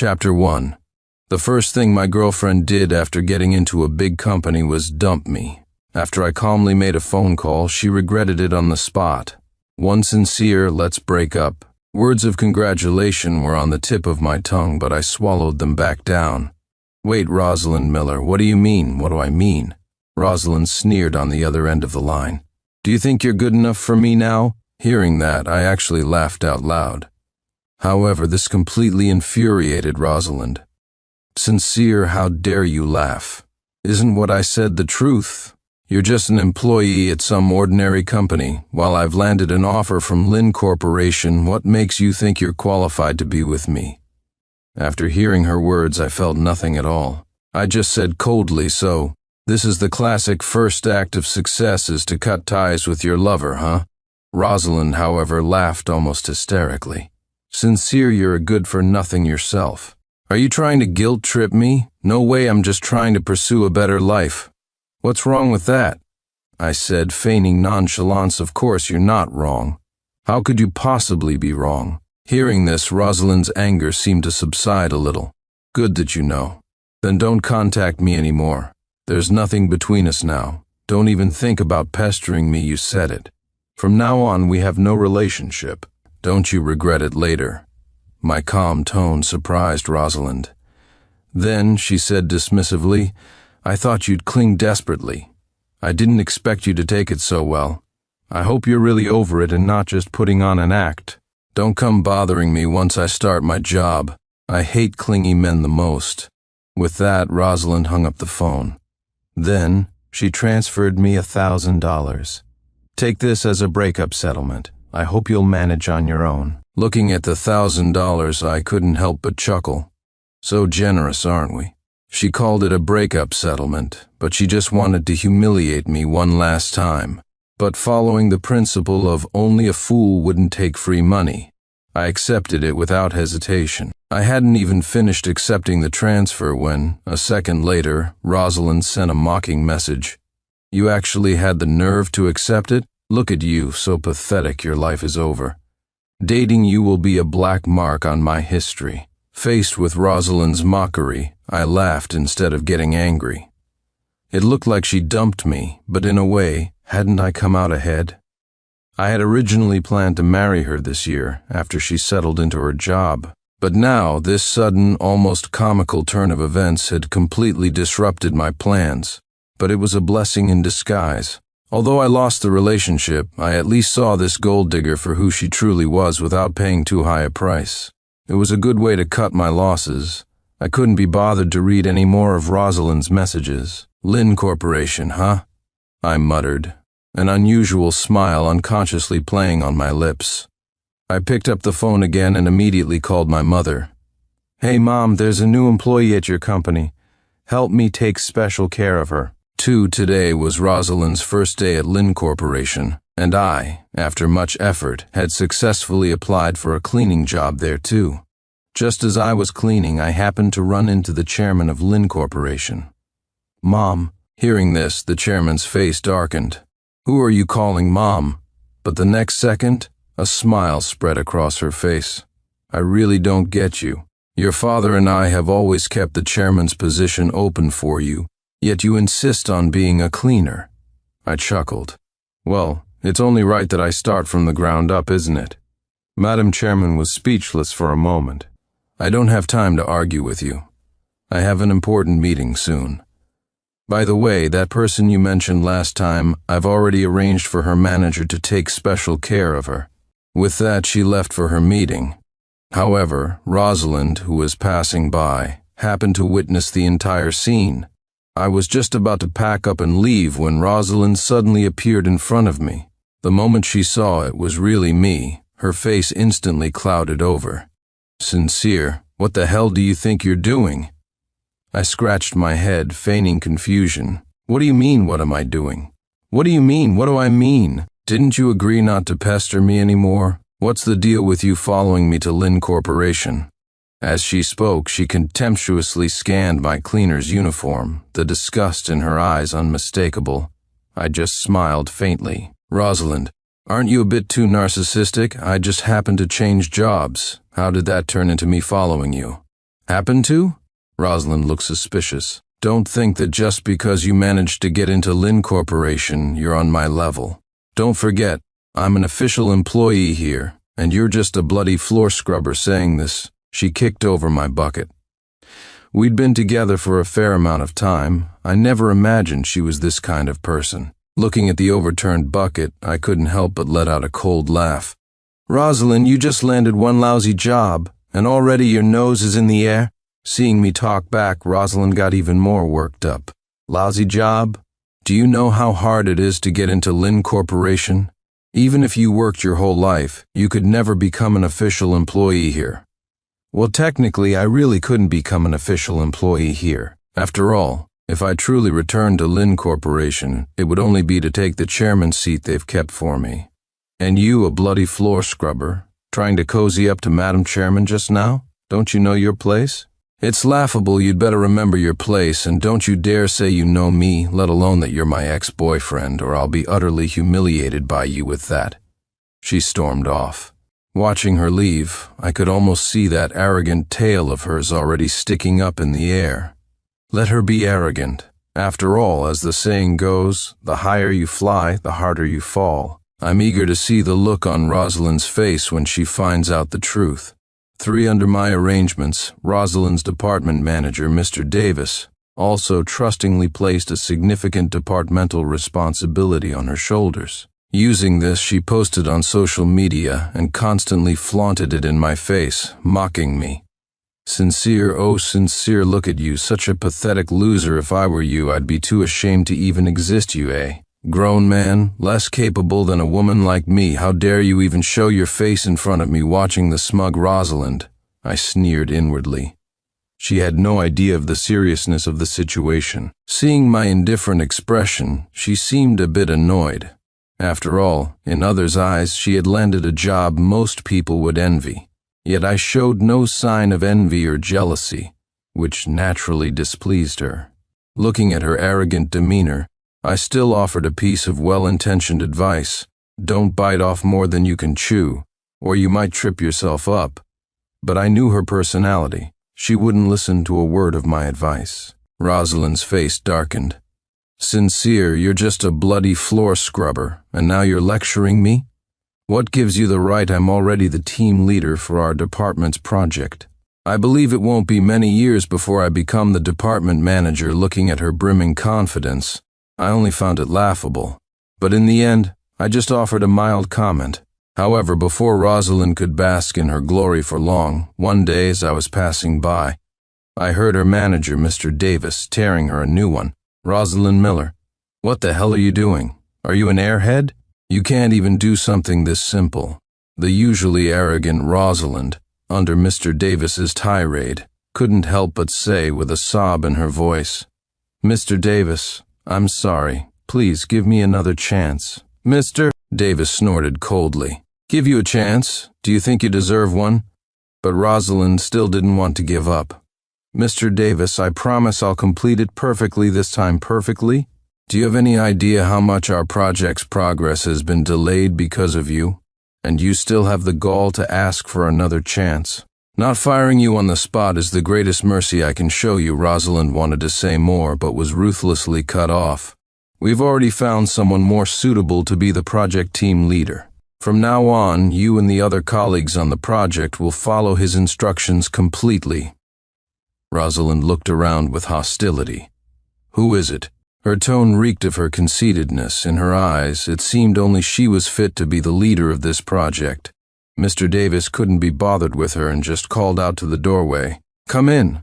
Chapter 1. The first thing my girlfriend did after getting into a big company was dump me. After I calmly made a phone call, she regretted it on the spot. One sincere, "let's break up." Words of congratulation were on the tip of my tongue, but I swallowed them back down. "Wait, Rosalind Miller, what do you mean? What do I mean?" Rosalind sneered on the other end of the line. "Do you think you're good enough for me now?" Hearing that, I actually laughed out loud. However, this completely infuriated Rosalind. "Sincere, how dare you laugh? Isn't what I said the truth? You're just an employee at some ordinary company, while I've landed an offer from Lynn Corporation. What makes you think you're qualified to be with me?" After hearing her words, I felt nothing at all. I just said coldly, "So, this is the classic first act of success, is to cut ties with your lover, huh?" Rosalind, however, laughed almost hysterically. "Sincere, you're a good-for-nothing yourself. Are you trying to guilt-trip me? No way, I'm just trying to pursue a better life." "What's wrong with that?" I said, feigning nonchalance. "Of course you're not wrong. How could you possibly be wrong?" Hearing this, Rosalind's anger seemed to subside a little. "Good that you know. Then don't contact me anymore. There's nothing between us now. Don't even think about pestering me, you said it. From now on, we have no relationship. Don't you regret it later." My calm tone surprised Rosalind. Then she said dismissively, "I thought you'd cling desperately. I didn't expect you to take it so well. I hope you're really over it and not just putting on an act. Don't come bothering me once I start my job. I hate clingy men the most." With that, Rosalind hung up the phone. Then she transferred me $1,000. "Take this as a breakup settlement. I hope you'll manage on your own." Looking at the $1,000, I couldn't help but chuckle. So generous, aren't we? She called it a breakup settlement, but she just wanted to humiliate me one last time. But following the principle of only a fool wouldn't take free money, I accepted it without hesitation. I hadn't even finished accepting the transfer when, a second later, Rosalind sent a mocking message. "You actually had the nerve to accept it? Look at you, so pathetic your life is over. Dating you will be a black mark on my history." Faced with Rosalind's mockery, I laughed instead of getting angry. It looked like she dumped me, but in a way, hadn't I come out ahead? I had originally planned to marry her this year after she settled into her job, but now this sudden, almost comical turn of events had completely disrupted my plans. But it was a blessing in disguise. Although I lost the relationship, I at least saw this gold digger for who she truly was without paying too high a price. It was a good way to cut my losses. I couldn't be bothered to read any more of Rosalind's messages. "Lynn Corporation, huh?" I muttered, an unusual smile unconsciously playing on my lips. I picked up the phone again and immediately called my mother. "Hey Mom, there's a new employee at your company. Help me take special care of her." Today was Rosalind's first day at Lynn Corporation, and I, after much effort, had successfully applied for a cleaning job there too. Just as I was cleaning, I happened to run into the chairman of Lynn Corporation. "Mom." Hearing this, the chairman's face darkened. "Who are you calling Mom?" But the next second, a smile spread across her face. "I really don't get you. Your father and I have always kept the chairman's position open for you, yet you insist on being a cleaner." I chuckled. "Well, it's only right that I start from the ground up, isn't it?" Madam Chairman was speechless for a moment. "I don't have time to argue with you. I have an important meeting soon. By the way, that person you mentioned last time, I've already arranged for her manager to take special care of her." With that, she left for her meeting. However, Rosalind, who was passing by, happened to witness the entire scene. I was just about to pack up and leave when Rosalind suddenly appeared in front of me. The moment she saw it was really me, her face instantly clouded over. "Sincere, what the hell do you think you're doing?" I scratched my head, feigning confusion. "What do you mean, what am I doing? What do you mean, what do I mean? Didn't you agree not to pester me anymore? What's the deal with you following me to Lynn Corporation?" As she spoke, she contemptuously scanned my cleaner's uniform, the disgust in her eyes unmistakable. I just smiled faintly. "Rosalind, aren't you a bit too narcissistic? I just happened to change jobs. How did that turn into me following you?" Happened to? Rosalind looked suspicious. Don't think that just because you managed to get into Lynn Corporation, you're on my level. Don't forget, I'm an official employee here, and you're just a bloody floor scrubber saying this. She kicked over my bucket. We'd been together for a fair amount of time. I never imagined she was this kind of person. Looking at the overturned bucket, I couldn't help but let out a cold laugh. Rosalind, you just landed one lousy job, and already your nose is in the air? Seeing me talk back, Rosalind got even more worked up. Lousy job? Do you know how hard it is to get into Lynn Corporation? Even if you worked your whole life, you could never become an official employee here. Well, technically, I really couldn't become an official employee here. After all, if I truly returned to Lynn Corporation, it would only be to take the chairman's seat they've kept for me. And you, a bloody floor scrubber, trying to cozy up to Madam Chairman just now? Don't you know your place? It's laughable. You'd better remember your place, and don't you dare say you know me, let alone that you're my ex-boyfriend, or I'll be utterly humiliated by you with that. She stormed off. Watching her leave, I could almost see that arrogant tail of hers already sticking up in the air. Let her be arrogant. After all, as the saying goes, the higher you fly, the harder you fall. I'm eager to see the look on Rosalind's face when she finds out the truth. 3 under my arrangements, Rosalind's department manager, Mr. Davis, also trustingly placed a significant departmental responsibility on her shoulders. Using this, she posted on social media and constantly flaunted it in my face, mocking me. Sincere, oh sincere, look at you, such a pathetic loser. If I were you, I'd be too ashamed to even exist, you, eh? Grown man, less capable than a woman like me, how dare you even show your face in front of me watching the smug Rosalind? I sneered inwardly. She had no idea of the seriousness of the situation. Seeing my indifferent expression, she seemed a bit annoyed. After all, in others' eyes, she had landed a job most people would envy. Yet I showed no sign of envy or jealousy, which naturally displeased her. Looking at her arrogant demeanor, I still offered a piece of well-intentioned advice. Don't bite off more than you can chew, or you might trip yourself up. But I knew her personality. She wouldn't listen to a word of my advice. Rosalind's face darkened. Sincere, you're just a bloody floor scrubber, and now you're lecturing me? What gives you the right? I'm already the team leader for our department's project. I believe it won't be many years before I become the department manager. Looking at her brimming confidence, I only found it laughable. But in the end, I just offered a mild comment. However, before Rosalind could bask in her glory for long, one day as I was passing by, I heard her manager, Mr. Davis, tearing her a new one. Rosalind Miller, what the hell are you doing? Are you an airhead? You can't even do something this simple. The usually arrogant Rosalind, under Mr. Davis's tirade, couldn't help but say with a sob in her voice, Mr. Davis, I'm sorry. Please give me another chance. Mr. Davis snorted coldly. Give you a chance? Do you think you deserve one? But Rosalind still didn't want to give up. Mr. Davis, I promise I'll complete it perfectly this time. Perfectly? Do you have any idea how much our project's progress has been delayed because of you? And you still have the gall to ask for another chance. Not firing you on the spot is the greatest mercy I can show you. Rosalind wanted to say more, but was ruthlessly cut off. We've already found someone more suitable to be the project team leader. From now on, you and the other colleagues on the project will follow his instructions completely. Rosalind looked around with hostility. Who is it? Her tone reeked of her conceitedness. In her eyes, it seemed only she was fit to be the leader of this project. Mr. Davis couldn't be bothered with her and just called out to the doorway, "Come in."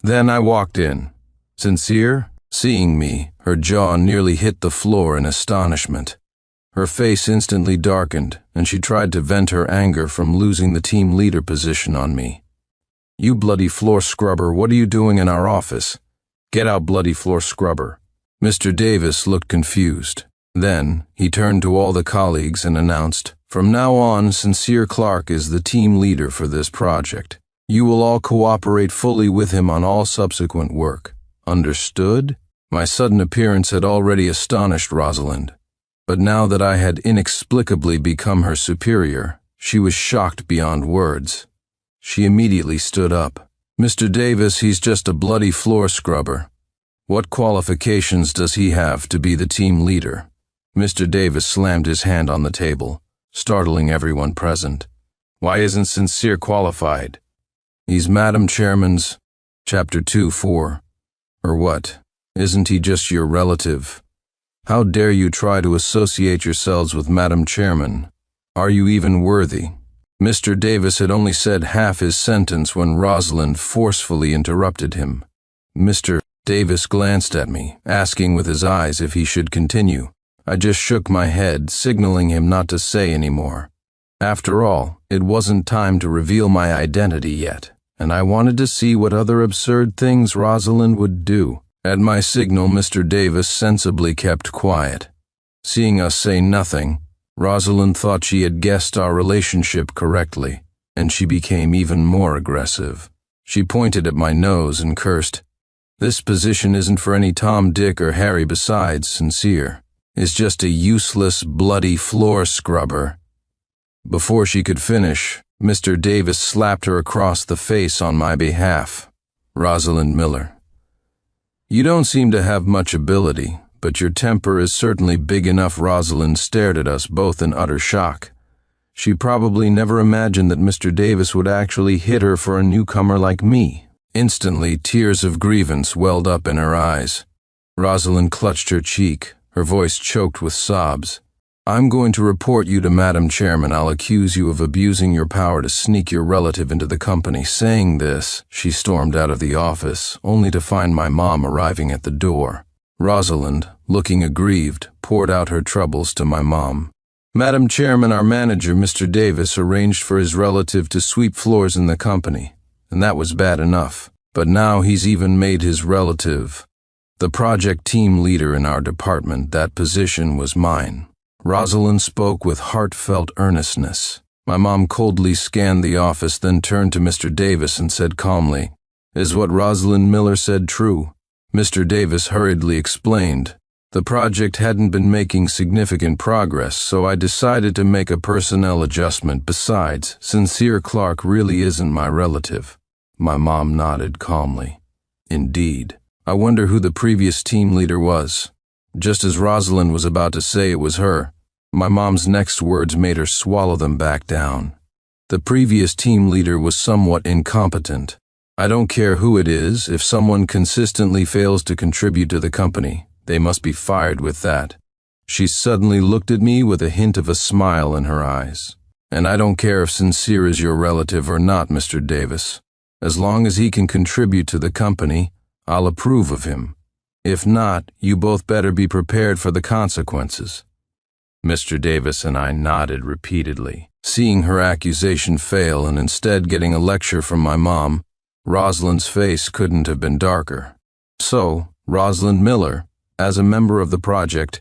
Then I walked in. Sincere, seeing me, her jaw nearly hit the floor in astonishment. Her face instantly darkened, and she tried to vent her anger from losing the team leader position on me. You bloody floor scrubber, what are you doing in our office? Get out, bloody floor scrubber. Mr. Davis looked confused. Then, he turned to all the colleagues and announced, From now on, Sincere Clark is the team leader for this project. You will all cooperate fully with him on all subsequent work. Understood? My sudden appearance had already astonished Rosalind. But now that I had inexplicably become her superior, she was shocked beyond words. She immediately stood up. Mr. Davis, he's just a bloody floor scrubber. What qualifications does he have to be the team leader? Mr. Davis slammed his hand on the table, startling everyone present. Why isn't Sincere qualified? He's Madam Chairman's Chapter 2-4. Or what? Isn't he just your relative? How dare you try to associate yourselves with Madam Chairman? Are you even worthy? Mr. Davis had only said half his sentence when Rosalind forcefully interrupted him. Mr. Davis glanced at me, asking with his eyes if he should continue. I just shook my head, signaling him not to say any more. After all, it wasn't time to reveal my identity yet, and I wanted to see what other absurd things Rosalind would do. At my signal, Mr. Davis sensibly kept quiet. Seeing us say nothing, Rosalind thought she had guessed our relationship correctly, and she became even more aggressive. She pointed at my nose and cursed. This position isn't for any Tom, Dick, or Harry besides Sincere. It's just a useless, bloody floor scrubber. Before she could finish, Mr. Davis slapped her across the face on my behalf. Rosalind Miller. You don't seem to have much ability, but your temper is certainly big enough. Rosalind stared at us both in utter shock. She probably never imagined that Mr. Davis would actually hit her for a newcomer like me. Instantly, tears of grievance welled up in her eyes. Rosalind clutched her cheek, her voice choked with sobs. I'm going to report you to Madam Chairman. I'll accuse you of abusing your power to sneak your relative into the company. Saying this, she stormed out of the office, only to find my mom arriving at the door. Rosalind, looking aggrieved, poured out her troubles to my mom. Madam Chairman, our manager, Mr. Davis, arranged for his relative to sweep floors in the company, and that was bad enough. But now he's even made his relative the project team leader in our department. That position was mine. Rosalind spoke with heartfelt earnestness. My mom coldly scanned the office, then turned to Mr. Davis and said calmly, "Is what Rosalind Miller said true?" Mr. Davis hurriedly explained. The project hadn't been making significant progress, so I decided to make a personnel adjustment. Besides, Sincere Clark really isn't my relative. My mom nodded calmly. Indeed. I wonder who the previous team leader was. Just as Rosalind was about to say it was her, my mom's next words made her swallow them back down. The previous team leader was somewhat incompetent. I don't care who it is, if someone consistently fails to contribute to the company, they must be fired with that. She suddenly looked at me with a hint of a smile in her eyes. And I don't care if Sincere is your relative or not, Mr. Davis. As long as he can contribute to the company, I'll approve of him. If not, you both better be prepared for the consequences. Mr. Davis and I nodded repeatedly. Seeing her accusation fail and instead getting a lecture from my mom, Rosalind's face couldn't have been darker. So, Rosalind Miller, as a member of the project,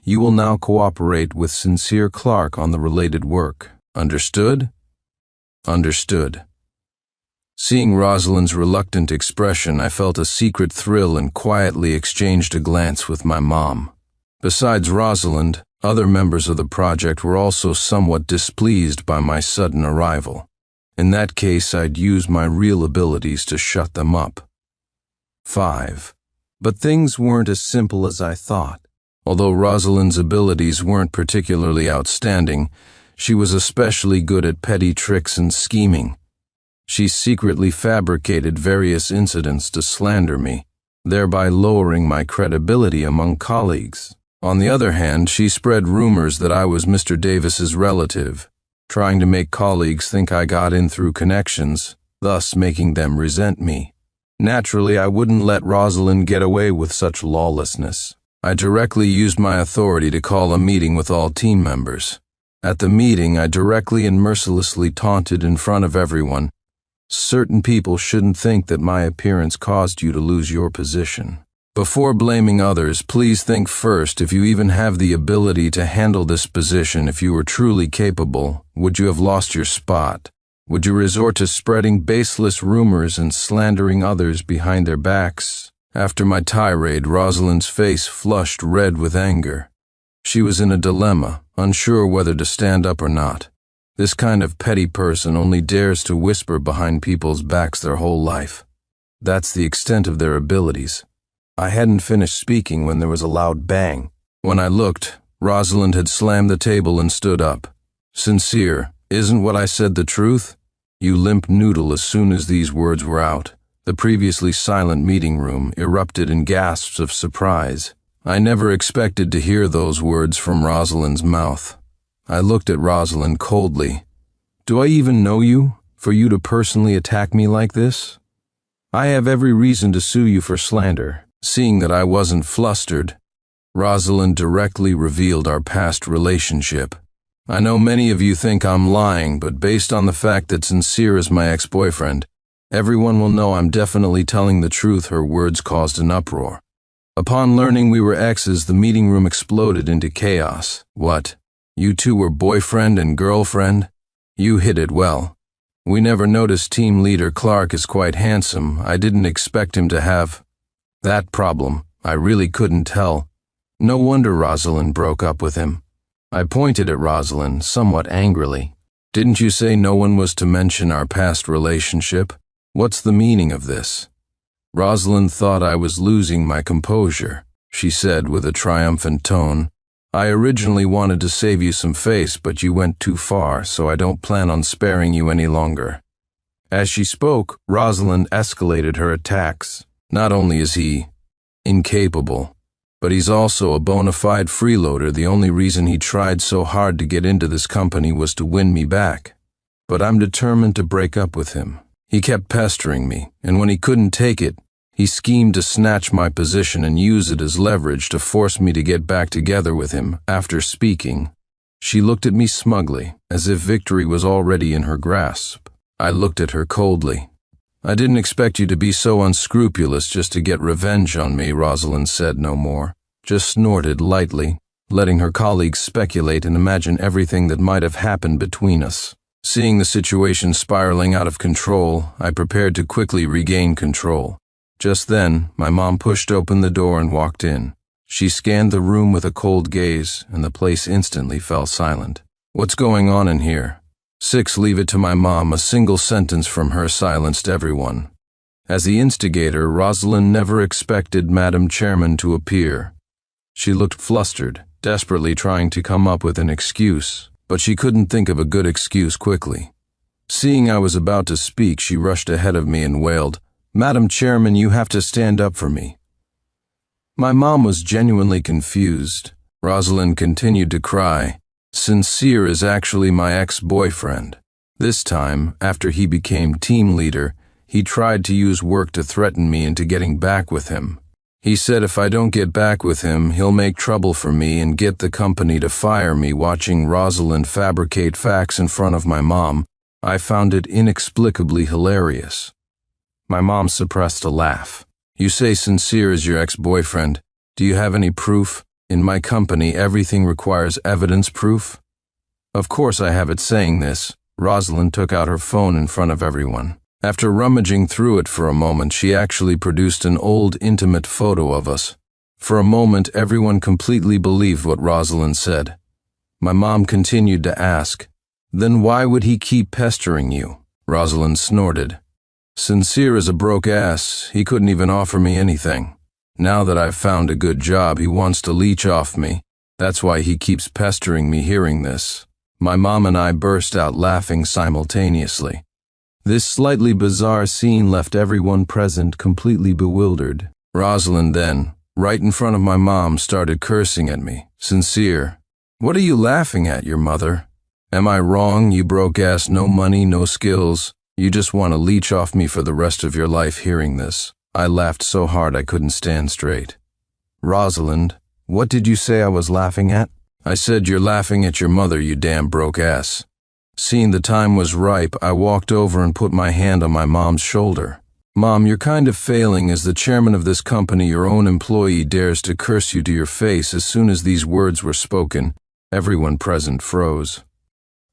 you will now cooperate with Sincere Clark on the related work. Understood? Understood. Seeing Rosalind's reluctant expression, I felt a secret thrill and quietly exchanged a glance with my mom. Besides Rosalind, other members of the project were also somewhat displeased by my sudden arrival. In that case, I'd use my real abilities to shut them up. 5. But things weren't as simple as I thought. Although Rosalind's abilities weren't particularly outstanding, she was especially good at petty tricks and scheming. She secretly fabricated various incidents to slander me, thereby lowering my credibility among colleagues. On the other hand, she spread rumors that I was Mr. Davis's relative, trying to make colleagues think I got in through connections, thus making them resent me. Naturally, I wouldn't let Rosalind get away with such lawlessness. I directly used my authority to call a meeting with all team members. At the meeting, I directly and mercilessly taunted in front of everyone, "Certain people shouldn't think that my appearance caused you to lose your position. Before blaming others, please think first if you even have the ability to handle this position. If you were truly capable, would you have lost your spot? Would you resort to spreading baseless rumors and slandering others behind their backs?" After my tirade, Rosalind's face flushed red with anger. She was in a dilemma, unsure whether to stand up or not. This kind of petty person only dares to whisper behind people's backs their whole life. That's the extent of their abilities. I hadn't finished speaking when there was a loud bang. When I looked, Rosalind had slammed the table and stood up. Sincere, isn't what I said the truth? You limp noodle. As soon as these words were out, the previously silent meeting room erupted in gasps of surprise. I never expected to hear those words from Rosalind's mouth. I looked at Rosalind coldly. Do I even know you, for you to personally attack me like this? I have every reason to sue you for slander. Seeing that I wasn't flustered, Rosalind directly revealed our past relationship. I know many of you think I'm lying, but based on the fact that Sincere is my ex-boyfriend, everyone will know I'm definitely telling the truth. Her words caused an uproar. Upon learning we were exes, the meeting room exploded into chaos. What? You two were boyfriend and girlfriend? You hit it well. We never noticed team leader Clark is quite handsome. I didn't expect him to have that problem. I really couldn't tell. No wonder Rosalind broke up with him. I pointed at Rosalind somewhat angrily. Didn't you say no one was to mention our past relationship? What's the meaning of this? Rosalind thought I was losing my composure. She said with a triumphant tone, I originally wanted to save you some face, but you went too far, so I don't plan on sparing you any longer. As she spoke, Rosalind escalated her attacks. Not only is he incapable, but he's also a bona fide freeloader. The only reason he tried so hard to get into this company was to win me back. But I'm determined to break up with him. He kept pestering me, and when he couldn't take it, he schemed to snatch my position and use it as leverage to force me to get back together with him. After speaking, she looked at me smugly, as if victory was already in her grasp. I looked at her coldly. I didn't expect you to be so unscrupulous just to get revenge on me. Rosalind said no more, just snorted lightly, letting her colleagues speculate and imagine everything that might have happened between us. Seeing the situation spiraling out of control, I prepared to quickly regain control. Just then, my mom pushed open the door and walked in. She scanned the room with a cold gaze, and the place instantly fell silent. What's going on in here? 6. Leave it to my mom. A single sentence from her silenced everyone. As the instigator, Rosalind never expected Madam Chairman to appear. She looked flustered, desperately trying to come up with an excuse, but she couldn't think of a good excuse quickly. Seeing I was about to speak, she rushed ahead of me and wailed, Madam Chairman, you have to stand up for me. My mom was genuinely confused. Rosalind continued to cry. Sincere is actually my ex-boyfriend. This time, after he became team leader, he tried to use work to threaten me into getting back with him. He said if I don't get back with him, he'll make trouble for me and get the company to fire me. Watching Rosalind fabricate facts in front of my mom, I found it inexplicably hilarious. My mom suppressed a laugh. You say Sincere is your ex-boyfriend. Do you have any proof? In my company, everything requires evidence proof. Of course I have it. Saying this, Rosalind took out her phone in front of everyone. After rummaging through it for a moment, she actually produced an old intimate photo of us. For a moment, everyone completely believed what Rosalind said. My mom continued to ask, Then why would he keep pestering you? Rosalind snorted. Sincere is a broke ass. He couldn't even offer me anything. Now that I've found a good job, he wants to leech off me. That's why he keeps pestering me. Hearing this, my mom and I burst out laughing simultaneously. This slightly bizarre scene left everyone present completely bewildered. Rosalind then, right in front of my mom, started cursing at me. Sincere, what are you laughing at, your mother? Am I wrong, you broke ass, no money, no skills? You just want to leech off me for the rest of your life. Hearing this, I laughed so hard I couldn't stand straight. Rosalind, what did you say I was laughing at? I said you're laughing at your mother, you damn broke ass. Seeing the time was ripe, I walked over and put my hand on my mom's shoulder. Mom, you're kind of failing. As the chairman of this company, your own employee dares to curse you to your face. As soon as these words were spoken, everyone present froze.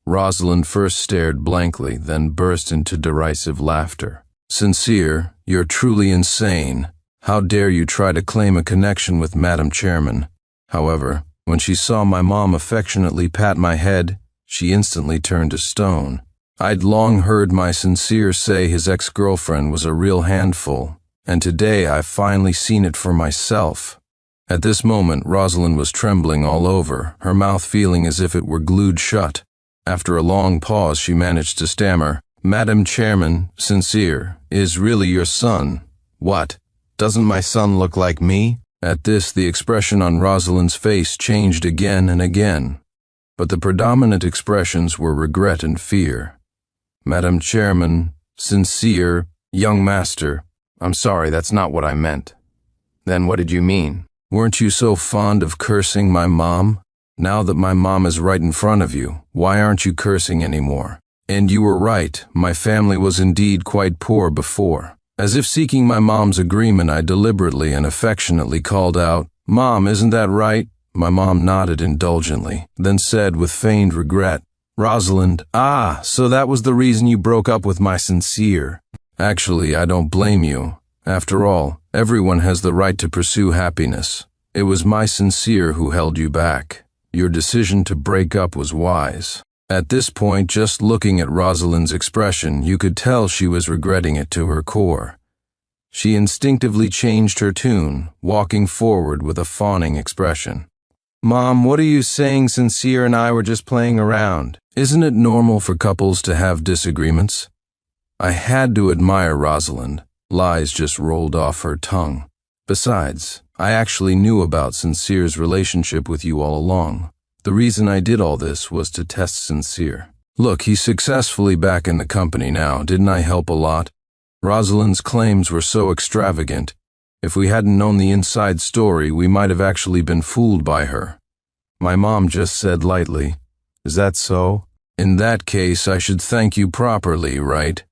Rosalind first stared blankly, then burst into derisive laughter. Sincere, you're truly insane. How dare you try to claim a connection with Madam Chairman? However, when she saw my mom affectionately pat my head, She instantly turned to stone. I'd long heard my Sincere say his ex-girlfriend was a real handful, and today I've finally seen it for myself. At this moment, Rosalind was trembling all over, her mouth feeling as if it were glued shut. After a long pause, she managed to stammer, "Madam Chairman, Sincere is really your son." "What? Doesn't my son look like me?" At this, the expression on Rosalind's face changed again and again, but the predominant expressions were regret and fear. "Madam Chairman, Sincere, young master, I'm sorry, that's not what I meant." "Then what did you mean?" "Weren't you so fond of cursing my mom? Now that my mom is right in front of you, why aren't you cursing anymore? And you were right, my family was indeed quite poor before." As if seeking my mom's agreement, I deliberately and affectionately called out, "Mom, isn't that right?" My mom nodded indulgently, then said with feigned regret, "Rosalind, so that was the reason you broke up with my Sincere." "Actually, I don't blame you. After all, everyone has the right to pursue happiness. It was my Sincere who held you back. Your decision to break up was wise." At this point, just looking at Rosalind's expression, you could tell she was regretting it to her core. She instinctively changed her tune, walking forward with a fawning expression. "Mom, what are you saying? Sincere and I were just playing around. Isn't it normal for couples to have disagreements?" I had to admire Rosalind. Lies just rolled off her tongue. "Besides, I actually knew about Sincere's relationship with you all along. The reason I did all this was to test Sincere. Look, he's successfully back in the company now. Didn't I help a lot?" Rosalind's claims were so extravagant. If we hadn't known the inside story, we might have actually been fooled by her. My mom just said lightly, "Is that so? In that case, I should thank you properly, right?"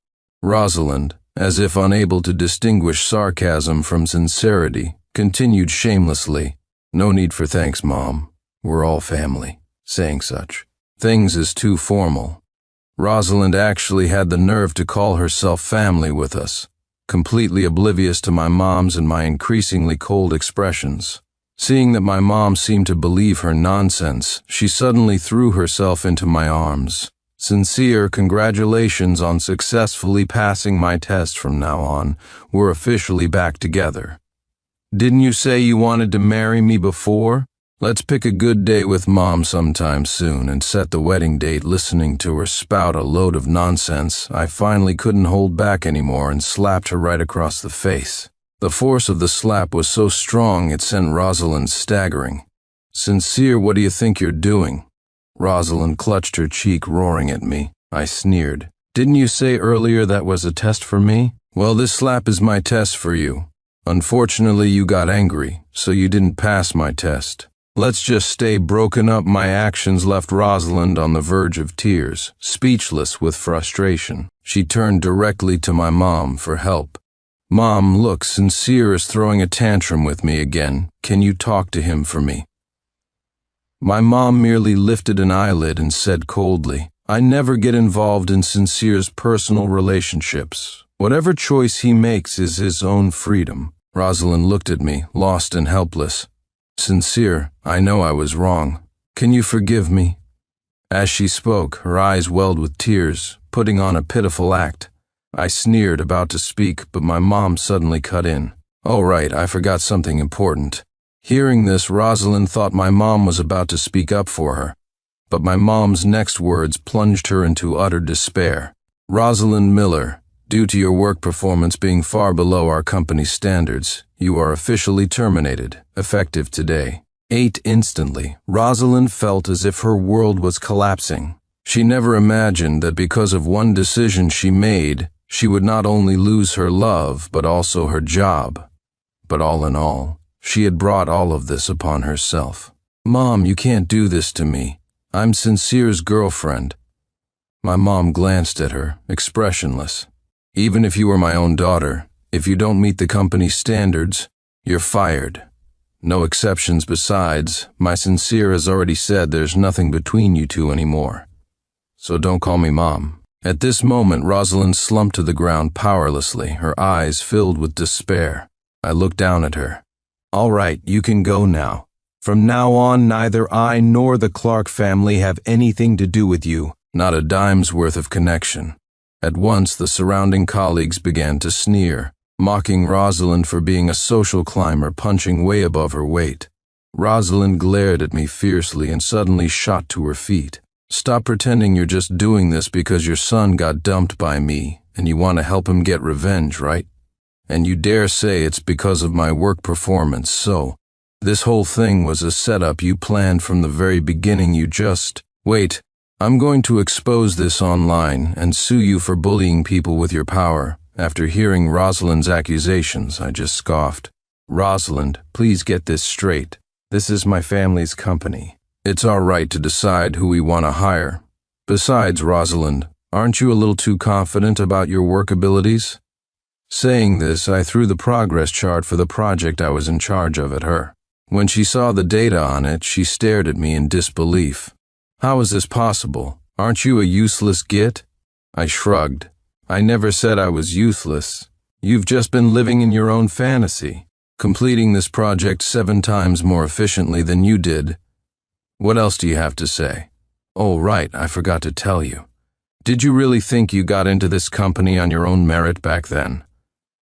Rosalind, as if unable to distinguish sarcasm from sincerity, continued shamelessly, "No need for thanks, Mom. We're all family." Saying such things is too formal. Rosalind actually had the nerve to call herself family with us, completely oblivious to my mom's and my increasingly cold expressions. Seeing that my mom seemed to believe her nonsense, she suddenly threw herself into my arms. "Sincere, congratulations on successfully passing my test from now on. We're officially back together. Didn't you say you wanted to marry me before? Let's pick a good day with Mom sometime soon and set the wedding date." Listening to her spout a load of nonsense, I finally couldn't hold back anymore and slapped her right across the face. The force of the slap was so strong it sent Rosalind staggering. "Sincere, what do you think you're doing?" Rosalind clutched her cheek, roaring at me. I sneered. "Didn't you say earlier that was a test for me? Well, this slap is my test for you. Unfortunately, you got angry, so you didn't pass my test. Let's just stay broken up." My actions left Rosalind on the verge of tears, speechless with frustration. She turned directly to my mom for help. "Mom, look, Sincere is throwing a tantrum with me again. Can you talk to him for me?" My mom merely lifted an eyelid and said coldly, "I never get involved in Sincere's personal relationships. Whatever choice he makes is his own freedom." Rosalind looked at me, lost and helpless. "Sincere, I know I was wrong. Can you forgive me?" As she spoke, her eyes welled with tears, putting on a pitiful act. I sneered, about to speak, but my mom suddenly cut in. "Oh right, I forgot something important." Hearing this, Rosalind thought my mom was about to speak up for her, but my mom's next words plunged her into utter despair. "Rosalind Miller, due to your work performance being far below our company's standards, you are officially terminated, effective today." Instantly, Rosalind felt as if her world was collapsing. She never imagined that because of one decision she made, she would not only lose her love, but also her job. But all in all, she had brought all of this upon herself. "Mom, you can't do this to me. I'm Sincere's girlfriend." My mom glanced at her, expressionless. "Even if you were my own daughter, if you don't meet the company's standards, you're fired. No exceptions besides. My Sincere has already said there's nothing between you two anymore. So don't call me Mom." At this moment, Rosalind slumped to the ground powerlessly, her eyes filled with despair. I looked down at her. "All right, you can go now. From now on, neither I nor the Clark family have anything to do with you, not a dime's worth of connection. At once, the surrounding colleagues began to sneer, mocking Rosalind for being a social climber punching way above her weight. Rosalind glared at me fiercely and suddenly shot to her feet. Stop pretending you're just doing this because your son got dumped by me and you want to help him get revenge, right? And you dare say it's because of my work performance, so this whole thing was a setup you planned from the very beginning. Wait, I'm going to expose this online and sue you for bullying people with your power. After hearing Rosalind's accusations, I just scoffed. Rosalind, please get this straight. This is my family's company. It's our right to decide who we want to hire. Besides, Rosalind, aren't you a little too confident about your work abilities? Saying this, I threw the progress chart for the project I was in charge of at her. When she saw the data on it, she stared at me in disbelief. How is this possible? Aren't you a useless git? I shrugged. I never said I was useless. You've just been living in your own fantasy, completing this project 7 times more efficiently than you did. What else do you have to say? Oh, right, I forgot to tell you. Did you really think you got into this company on your own merit back then?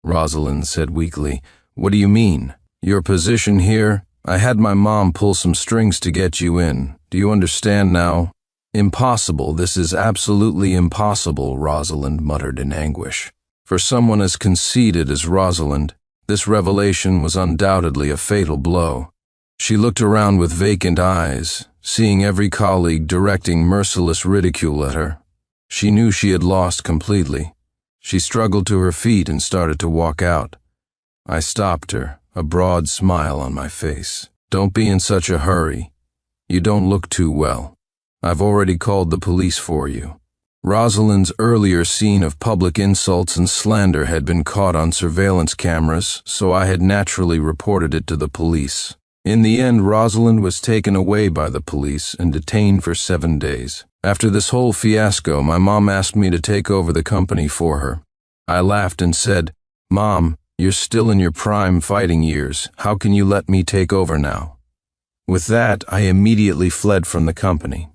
Rosalind said weakly. What do you mean? Your position here? I had my mom pull some strings to get you in. Do you understand now? Impossible. This is absolutely impossible, Rosalind muttered in anguish. For someone as conceited as Rosalind, this revelation was undoubtedly a fatal blow. She looked around with vacant eyes, seeing every colleague directing merciless ridicule at her. She knew she had lost completely. She struggled to her feet and started to walk out. I stopped her, a broad smile on my face. Don't be in such a hurry. You don't look too well. I've already called the police for you. Rosalind's earlier scene of public insults and slander had been caught on surveillance cameras, so I had naturally reported it to the police. In the end, Rosalind was taken away by the police and detained for 7 days. After this whole fiasco, my mom asked me to take over the company for her. I laughed and said, "Mom, you're still in your prime fighting years. How can you let me take over now?" With that, I immediately fled from the company.